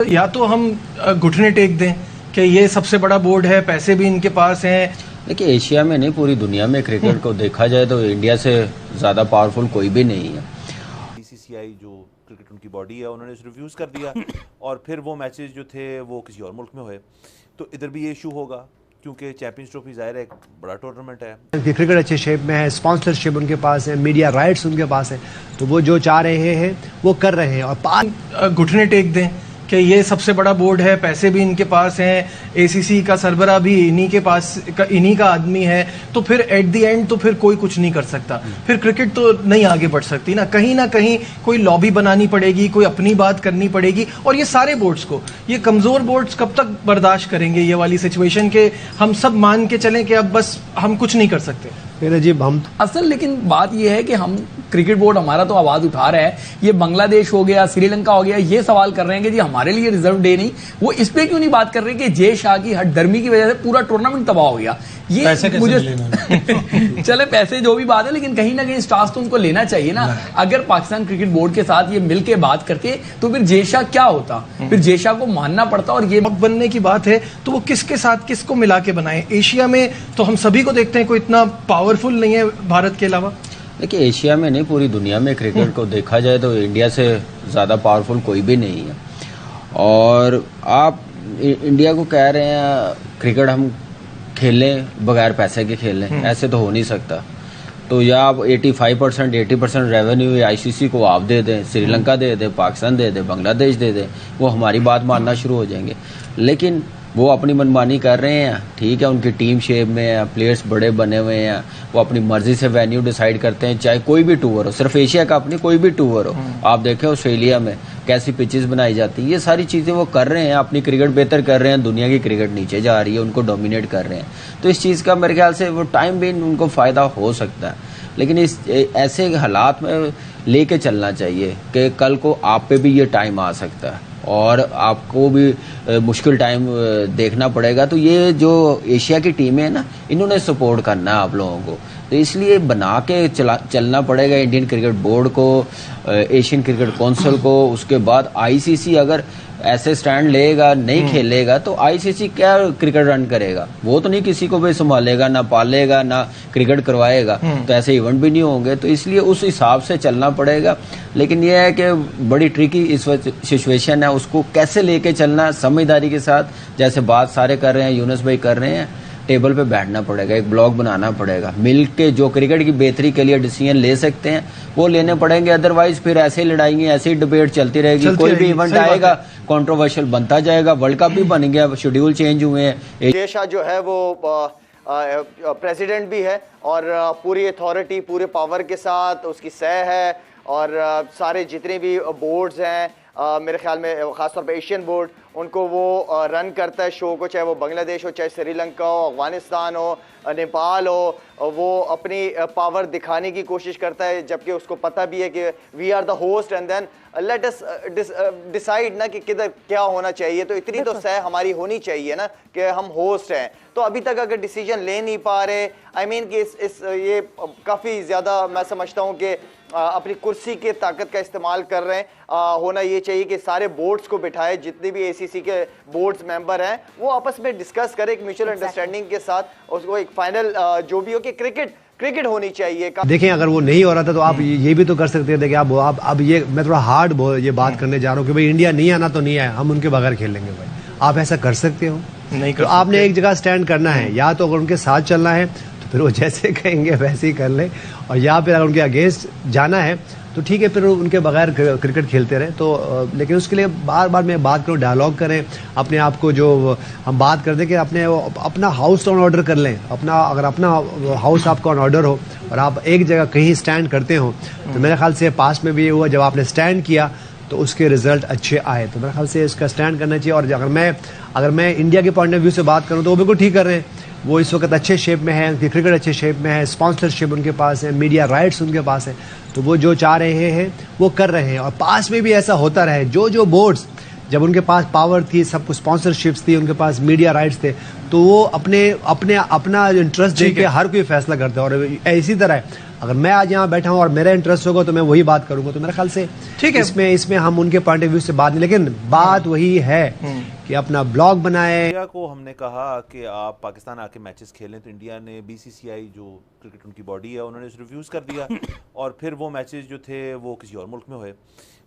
या तो हम घुटने टेक दें कि ये सबसे बड़ा बोर्ड है, पैसे भी इनके पास हैं। देखिए, एशिया में नहीं पूरी दुनिया में क्रिकेट को देखा जाए तो इंडिया से ज़्यादा पावरफुल कोई भी नहीं है। बीसीसीआई जो क्रिकेट उनकी बॉडी है उन्होंने रिव्यूज़ कर दिया और फिर वो मैचेस जो थे वो किसी और मुल्क में हुए, तो इधर भी ये इशू होगा क्योंकि चैंपियंस ट्रॉफी जाहिर है एक बड़ा टूर्नामेंट है। क्रिकेट अच्छे शेप में है, स्पॉन्सरशिप उनके पास है, मीडिया राइट्स उनके पास है, तो वो जो चाह रहे हैं वो कर रहे हैं। और घुटने टेक दें कि ये सबसे बड़ा बोर्ड है, पैसे भी इनके पास हैं, एसीसी का सरबरा भी इन्हीं का आदमी है, तो फिर एट द एंड तो फिर कोई कुछ नहीं कर सकता। फिर क्रिकेट तो नहीं आगे बढ़ सकती ना कहीं कोई लॉबी बनानी पड़ेगी, कोई अपनी बात करनी पड़ेगी। और ये सारे बोर्ड्स को, ये कमजोर बोर्ड्स कब तक बर्दाश्त करेंगे ये वाली सिचुएशन के हम सब मान के चलें कि अब बस हम कुछ नहीं कर सकते। हम असल लेकिन बात यह है कि हम क्रिकेट बोर्ड हमारा तो आवाज उठा रहा है, ये बांग्लादेश हो गया, श्रीलंका हो गया, ये सवाल कर रहे हैं कि जी हमारे लिए रिजर्व डे नहीं। वो इस पे क्यों नहीं बात कर रहे कि जय शाह की हठधर्मी की वजह से पूरा टूर्नामेंट तबाह हो गया। ये पैसे मुझे चले पैसे जो भी बात है, लेकिन कहीं ना कहीं स्टार्स तो उनको लेना चाहिए ना। अगर पाकिस्तान क्रिकेट बोर्ड के साथ ये मिलके बात करते तो फिर जय शाह क्या होता, फिर जय शाह को मानना पड़ता। और ये बनने की बात है तो वो किसके साथ किसको मिला के बनाए। एशिया में तो हम सभी को देखते हैं कोई इतना पावरफुल नहीं है भारत के अलावा। देखिए, एशिया में नहीं पूरी दुनिया में क्रिकेट को देखा जाए तो इंडिया से ज़्यादा पावरफुल कोई भी नहीं है। और आप इंडिया को कह रहे हैं क्रिकेट हम खेलें बगैर पैसे के खेलें, ऐसे तो हो नहीं सकता। तो या आप 80% रेवेन्यू आईसीसी को आप दे दें, श्रीलंका दे दें, पाकिस्तान दे दें, बांग्लादेश दे दें, वो हमारी बात मानना शुरू हो जाएंगे। लेकिन वो अपनी मनमानी कर रहे हैं, ठीक है, उनकी टीम शेप में है, प्लेयर्स बड़े बने हुए हैं, वो अपनी मर्जी से वेन्यू डिसाइड करते हैं, चाहे कोई भी टूर हो, सिर्फ एशिया का अपनी कोई भी टूर हो। आप देखें ऑस्ट्रेलिया में कैसी पिचेस बनाई जाती है, ये सारी चीज़ें वो कर रहे हैं, अपनी क्रिकेट बेहतर कर रहे हैं, दुनिया की क्रिकेट नीचे जा रही है, उनको डोमिनेट कर रहे हैं। तो इस चीज़ का मेरे ख्याल से वो टाइम भी उनको फ़ायदा हो सकता है, लेकिन इस ऐसे हालात में लेके चलना चाहिए कि कल को आप पे भी ये टाइम आ सकता है और आपको भी मुश्किल टाइम देखना पड़ेगा। तो ये जो एशिया की टीमें हैं ना, इन्होंने सपोर्ट करना है आप लोगों को, तो इसलिए बना के चलना पड़ेगा इंडियन क्रिकेट बोर्ड को, एशियन क्रिकेट काउंसिल को। उसके बाद आईसीसी अगर ऐसे स्टैंड लेगा, नहीं खेलेगा, तो आईसीसी क्या क्रिकेट रन करेगा? वो तो नहीं किसी को भी संभालेगा, ना पालेगा, ना क्रिकेट करवाएगा, तो ऐसे इवेंट भी नहीं होंगे। तो इसलिए उस हिसाब से चलना पड़ेगा। लेकिन यह है कि बड़ी ट्रिकी इस वक्त सिचुएशन है, उसको कैसे लेके चलना समझदारी के साथ, जैसे बात सारे कर रहे हैं, यूनुस भाई कर रहे हैं, टेबल पे बैठना पड़ेगा, एक ब्लॉग बनाना पड़ेगा, मिल के जो क्रिकेट की बेहतरी के लिए डिसीजन ले सकते हैं वो लेने पड़ेंगे। अदरवाइज फिर ऐसे ही लड़ाइयाँ, ऐसे ही डिबेट चलती रहेगी। कोई भी इवेंट आएगा कंट्रोवर्शियल बनता जाएगा। वर्ल्ड कप भी बन गया, शेड्यूल चेंज हुए हैं। जय शाह जो है वो प्रेसिडेंट भी है और पूरी अथॉरिटी पूरे पावर के साथ उसकी सह है। और सारे जितने भी बोर्ड्स हैं, मेरे ख्याल में ख़ासतौर पे एशियन बोर्ड, उनको वो रन करता है शो को, चाहे वो बांग्लादेश हो, चाहे श्रीलंका हो, अफगानिस्तान हो, नेपाल हो। वो अपनी पावर दिखाने की कोशिश करता है, जबकि उसको पता भी है कि we are the host and then let us decide ना कि किधर क्या होना चाहिए। तो इतनी तो सह हमारी होनी चाहिए ना कि हम होस्ट हैं। तो अभी तक अगर डिसीजन ले नहीं पा रहे, आई मीन कि ये काफ़ी ज़्यादा मैं समझता हूँ कि अपनी कुर्सी के ताकत का इस्तेमाल कर रहे हैं। होना ये चाहिए कि सारे बोर्ड्स को बिठाए, जितने भी एसीसी के बोर्ड्स मेंबर हैं वो आपस में डिस्कस करें एक म्यूचुअल अंडरस्टैंडिंग के साथ, उसको एक फाइनल जो भी हो कि क्रिकेट होनी चाहिए। देखें, अगर वो नहीं हो रहा था तो आप ये भी तो कर सकते थे कि आप अब ये मैं थोड़ा हार्ड ये बात करने जा रहा हूँ कि भाई इंडिया नहीं आना तो नहीं आया, हम उनके बगैर खेल लेंगे। भाई आप ऐसा कर सकते हो? नहीं कर। तो आपने एक जगह स्टैंड करना है, या तो अगर उनके साथ चलना है तो फिर वो जैसे कहेंगे वैसे ही कर ले, और या फिर अगर उनके अगेंस्ट जाना है तो ठीक है, फिर उनके बगैर क्रिकेट खेलते रहे। तो लेकिन उसके लिए बार बार मैं बात करूँ, डायलॉग करें अपने आप को, जो हम बात करते हैं कि अपना हाउस ऑन ऑर्डर कर लें। अगर अपना हाउस आपका ऑन ऑर्डर हो और आप एक जगह कहीं स्टैंड करते हो, तो मेरे ख्याल से पास्ट में भी ये हुआ, जब आपने स्टैंड किया तो उसके रिजल्ट अच्छे आए। तो मेरे ख्याल से इसका स्टैंड करना चाहिए। और अगर मैं इंडिया के पॉइंट ऑफ व्यू से बात करूँ तो वो बिल्कुल ठीक कर रहे हैं। वो इस वक्त अच्छे शेप में है, क्रिकेट अच्छे शेप में है, स्पॉन्सरशिप उनके पास है, मीडिया राइट्स उनके पास है, तो वो जो चाह रहे हैं वो कर रहे हैं। और पास में भी ऐसा होता रहे, जो बोर्ड्स जब उनके पास पावर थी, सब कुछ स्पॉन्सरशिप्स थी, उनके पास मीडिया राइट्स थे, तो वो अपना इंटरेस्ट देख के हर कोई फैसला करता है। और इसी तरह अगर मैं आज यहाँ बैठा हूँ और मेरा इंटरेस्ट होगा तो मैं वही बात करूंगा, तो मेरे ख्याल से ठीक है, इसमें हम उनके पॉइंट ऑफ व्यू से बात नहीं, लेकिन बात वही है कि अपना ब्लॉग बनाए। इंडिया को हमने कहा कि आप पाकिस्तान आके मैचेस खेलें, तो इंडिया ने BCCI जो क्रिकेट उनकी बॉडी है उन्होंने रिफ्यूज़ कर दिया और फिर वो मैचेस जो थे वो किसी और मुल्क में हुए।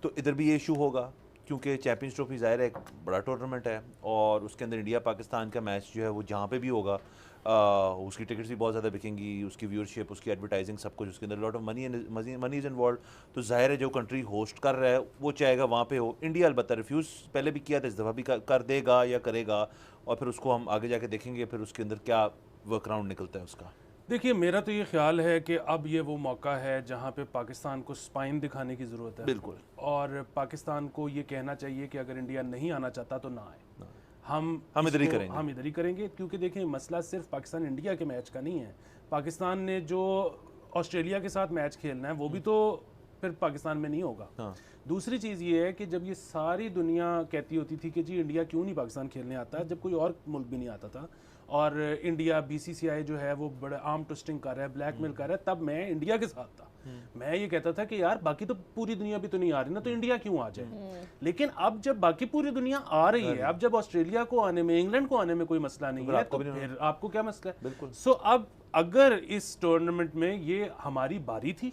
तो इधर भी ये इशू होगा क्योंकि चैंपियंस ट्रॉफी ज़ाहिर है एक बड़ा टूर्नामेंट है और उसके अंदर इंडिया पाकिस्तान का मैच जो है वो जहाँ पे भी होगा उसकी टिकट्स भी बहुत ज़्यादा बिकेंगी, उसकी व्यूअरशिप, उसकी एडवर्टाइजिंग, सब कुछ, उसके अंदर lot of money is involve. तो ज़ाहिर है जो कंट्री होस्ट कर रहा है वो चाहेगा वहाँ पे हो। इंडिया अलबत्ता रिफ्यूज़ पहले भी किया था, इस दफ़ा भी कर देगा या करेगा, और फिर उसको हम आगे जाके देखेंगे फिर उसके अंदर क्या वर्क अराउंड निकलता है उसका। देखिए, मेरा तो ये ख्याल है कि अब ये वो मौका है जहाँ पे पाकिस्तान को स्पाइन दिखाने की ज़रूरत है। बिल्कुल। और पाकिस्तान को ये कहना चाहिए कि अगर इंडिया नहीं आना चाहता तो ना आए, हम इधर ही करेंगे, हम इधर ही करेंगे। क्योंकि देखिए, मसला सिर्फ पाकिस्तान इंडिया के मैच का नहीं है। पाकिस्तान ने जो ऑस्ट्रेलिया के साथ मैच खेलना है वो भी तो फिर पाकिस्तान में नहीं होगा। हाँ। दूसरी चीज़ ये है कि जब ये सारी दुनिया कहती होती थी कि जी इंडिया क्यों नहीं पाकिस्तान खेलने आता, जब कोई और मुल्क भी नहीं आता था, और इंडिया BCCI जो है वो बड़ा आर्म ट्विस्टिंग कर रहा है, ब्लैकमेल कर रहा है, तब मैं इंडिया के साथ था। मैं ये कहता था कि यार बाकी तो पूरी दुनिया भी तो नहीं आ रही ना, तो इंडिया क्यों आ जाए। लेकिन अब जब बाकी पूरी दुनिया आ रही है, अब जब ऑस्ट्रेलिया को आने में, इंग्लैंड को आने में कोई मसला नहीं है, तो फिर आपको क्या मसला है। बिल्कुल। सो अब अगर इस टूर्नामेंट में ये हमारी बारी थी,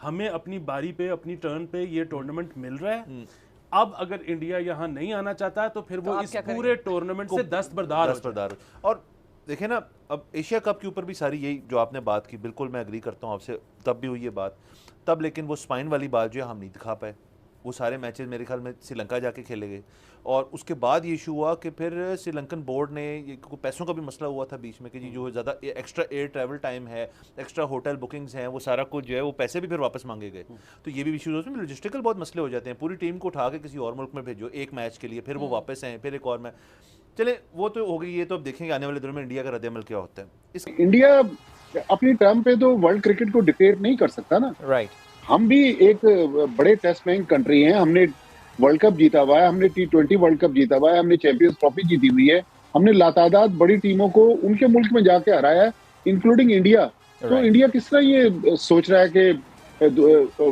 हमें अपनी बारी पे, अपनी टर्न पे ये टूर्नामेंट मिल रहा है, अब अगर इंडिया यहाँ नहीं आना चाहता है तो फिर वो इस पूरे टूर्नामेंट से दस्तबरदार हो। और देखें ना, अब एशिया कप के ऊपर भी सारी यही जो आपने बात की, बिल्कुल मैं एग्री करता हूँ आपसे, तब भी हुई ये बात तब, लेकिन वो स्पाइन वाली बात जो है हम नहीं दिखा पाए। वो सारे मैचेस मेरे ख्याल में श्रीलंका जाके खेले गए, और उसके बाद ये इशू हुआ कि फिर श्रीलंकन बोर्ड ने, ये पैसों का भी मसला हुआ था बीच में कि जी जो ज़्यादा एक्स्ट्रा एयर ट्रैवल टाइम है, एक्स्ट्रा होटल बुकिंग्स हैं, वो सारा कुछ जो है वो पैसे भी फिर वापस मांगे गए। तो ये भी इशूज़ होते हैं, लॉजिस्टिकल बहुत मसले हो जाते हैं। पूरी टीम को उठा के किसी और मुल्क में भेजो एक मैच के लिए, फिर वो वापस आए, फिर एक और मैच। चले वो तो हो गई, ये तो अब देखेंगे आने वाले दिनों में इंडिया का रद्द-ए-अमल क्या होता है। इंडिया अपनी टर्म पे तो वर्ल्ड क्रिकेट को डिक्टेट नहीं कर सकता ना। राइट। हम भी एक बड़े टेस्ट प्लेइंग कंट्री हैं, हमने वर्ल्ड कप जीता हुआ है, हमने T20 वर्ल्ड कप जीता हुआ है, हमने चैंपियंस ट्रॉफी जीती हुई है, हमने लातादाद बड़ी टीमों को उनके मुल्क में जाके हराया है, इंक्लूडिंग इंडिया। तो इंडिया किस तरह ये सोच रहा है कि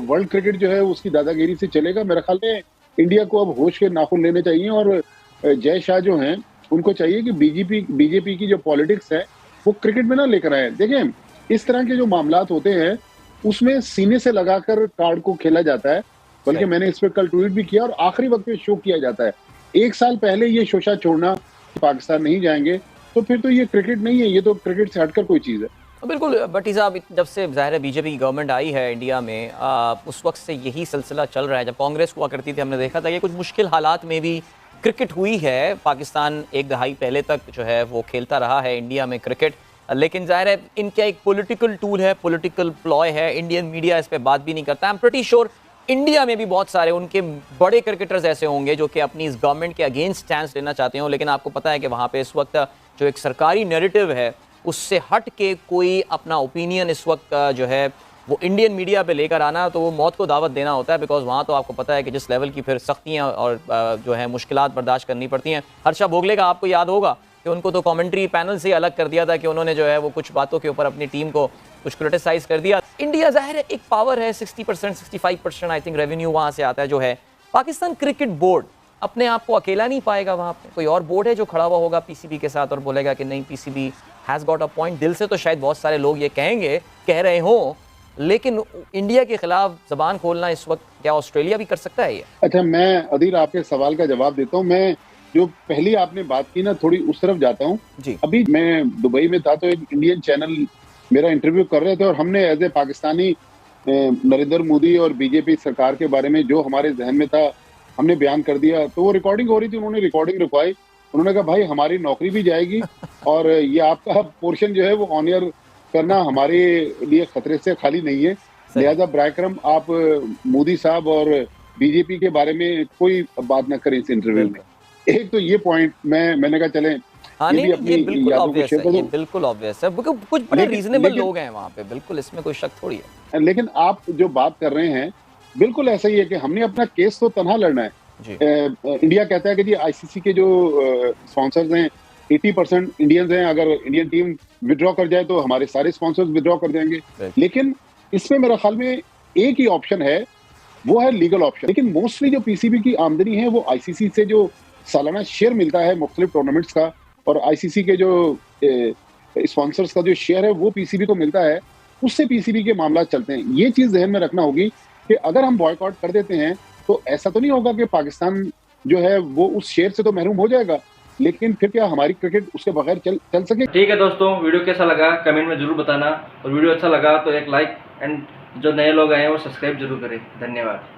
वर्ल्ड क्रिकेट जो है उसकी दादागिरी से चलेगा। मेरे ख्याल में इंडिया को अब होश के नाखून लेने चाहिए, और जय शाह जो हैं उनको चाहिए कि बीजेपी की जो पॉलिटिक्स है वो क्रिकेट में ना लेकर आए। देखें, इस तरह के जो मामलात होते हैं उसमें सीने से लगाकर कार्ड को खेला जाता है, बल्कि मैंने इस पर कल ट्वीट भी किया, और आखिरी वक्त में शो किया जाता है। एक साल पहले ये शोशा छोड़ना कि पाकिस्तान नहीं जाएंगे, तो फिर तो ये क्रिकेट नहीं है, ये तो क्रिकेट से हटकर कोई चीज़ है। बिल्कुल भट्टी साहब, जब से ज़ाहिर है बीजेपी की गवर्नमेंट आई है इंडिया में, उस वक्त से यही सिलसिला चल रहा है। जब कांग्रेस हुआ करती थी हमने देखा था कि कुछ मुश्किल हालात में भी क्रिकेट हुई है। पाकिस्तान एक दहाई पहले तक जो है वो खेलता रहा है इंडिया में क्रिकेट, लेकिन जाहिर है इनका एक पॉलिटिकल टूल है, पॉलिटिकल प्लॉय है। इंडियन मीडिया इस पे बात भी नहीं करता। I am pretty sure India में भी बहुत सारे उनके बड़े क्रिकेटर्स ऐसे होंगे जो कि अपनी इस गवर्नमेंट के अगेंस्ट स्टैंड लेना चाहते हो, लेकिन आपको पता है कि वहाँ पे इस वक्त जो एक सरकारी नैरेटिव है उससे हट के कोई अपना ओपिनियन इस वक्त जो है वो इंडियन मीडिया पे लेकर आना, तो वो मौत को दावत देना होता है। बिकॉज वहाँ तो आपको पता है कि जिस लेवल की फिर सख्तियाँ और जो है मुश्किलात बर्दाश्त करनी पड़ती हैं। हर्षा भोगले का आपको याद होगा कि उनको तो कमेंट्री पैनल से अलग कर दिया था कि उन्होंने जो है वो कुछ बातों के ऊपर अपनी टीम को कुछ क्रिटिसाइज कर दिया। इंडिया जाहिर है एक पावर है, 60% 65% आई थिंक रेवेन्यू वहाँ से आता है जो है। पाकिस्तान क्रिकेट बोर्ड अपने आप को अकेला नहीं पाएगा, वहाँ पे कोई और बोर्ड है जो खड़ा हुआ होगा पीसीबी के साथ और बोलेगा कि नहीं PCB has got a point. दिल से तो शायद बहुत सारे लोग ये कह रहे हों, लेकिन इंडिया के खिलाफ जबान खोलना इस वक्त क्या ऑस्ट्रेलिया भी कर सकता है ये? अच्छा, मैं अदील आपके सवाल का जवाब देता हूँ। मैं जो पहली आपने बात की ना, थोड़ी उस तरफ जाता हूँ। अभी मैं दुबई में था तो एक इंडियन चैनल मेरा इंटरव्यू कर रहे थे, और हमने एज ए पाकिस्तानी नरेंद्र मोदी और बीजेपी सरकार के बारे में जो हमारे जहन में था हमने बयान कर दिया। तो वो रिकॉर्डिंग हो रही थी, उन्होंने रिकॉर्डिंग रुकवाई। उन्होंने कहा भाई हमारी नौकरी भी जाएगी और ये आपका पोर्शन जो है वो ऑन एयर करना हमारे लिए खतरे से खाली नहीं है, लिहाजा ब्रायक्रम आप मोदी साहब और बीजेपी के बारे में कोई बात ना करें इस इंटरव्यू में। एक तो ये पॉइंट मैंने कहा चलें, हाँ, नहीं, ये बिल्कुल ऑब्वियस है, ये बिल्कुल ऑब्वियस है, कुछ बड़े रीजनेबल लोग हैं वहाँ पे, बिल्कुल इसमें कोई शक थोड़ी है। लेकिन आप जो बात कर रहे हैं बिल्कुल ऐसा ही है कि हमने अपना केस तो तनहा लड़ना है। इंडिया कहता है कि जी आईसीसी के जो स्पॉन्सर्स हैं 80% इंडियंस हैं, अगर इंडियन टीम विड्रॉ कर जाए तो हमारे सारे स्पॉन्सर्स विड्रॉ कर जाएंगे। लेकिन इसमें मेरा ख्याल में एक ही ऑप्शन है, वो है लीगल ऑप्शन। लेकिन मोस्टली जो पीसीबी की आमदनी है वो आईसीसी से जो सालाना शेयर मिलता है मुख्तलिफ टूर्नामेंट्स का, और आईसीसी के जो स्पॉन्सर्स का जो शेयर है वो पीसीबी को मिलता है, उससे पीसीबी के मामला चलते हैं। ये चीज ध्यान में रखना होगी कि अगर हम बॉयकॉट कर देते हैं तो ऐसा तो नहीं होगा कि पाकिस्तान जो है वो उस शेयर से तो महरूम हो जाएगा, लेकिन फिर क्या हमारी क्रिकेट उसके बगैर चल सके? ठीक है दोस्तों, वीडियो कैसा लगा कमेंट में जरूर बताना, और वीडियो अच्छा लगा तो एक लाइक, एंड जो नए लोग आए हैं वो सब्सक्राइब जरूर करें। धन्यवाद।